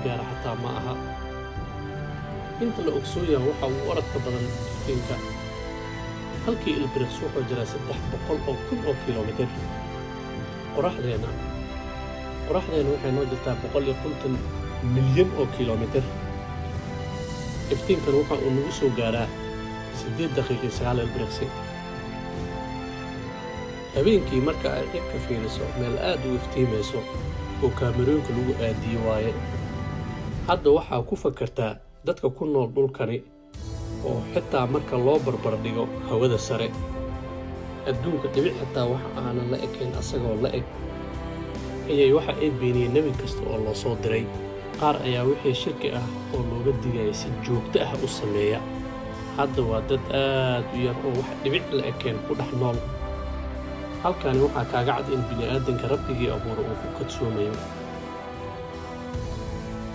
gaara xataa ma aha inta la ogsoonyaha waxa uu orodka badan iftiinka halkii ilbiriqs wuxuu jiraa 300,000 kilomitir qoraxdeena waxay noo jirtaa 150 milyan oo kilomitir iftiinkan waxa uu nagu soo gaaraa 8 daqiiqo 9 ilbiriqsi habeenkii marka ay dhibka fiiriso meel aad u iftiimayso oo kaamirooyinka lagu aadiyo waaye hadda waxaa ku fakartaa dadka ku nool dhulkani oo xitaa marka loo barbar dhigo hawada sare adduunka dhibic xitaa waxa aanan la ekayn asagoo la eg ayay waxa ay beeniyeen nebi kasta oo loo soo diray qaar ayaa wixii shirki ah oo looga digaya si joogto ah u sameeya hadda waa dad aad u yar oo wax dhibic la ekayn ku dhex nool halkani waxaa kaaga cad in bini'aadanka rabbigii abuura uu ku kadsoomayo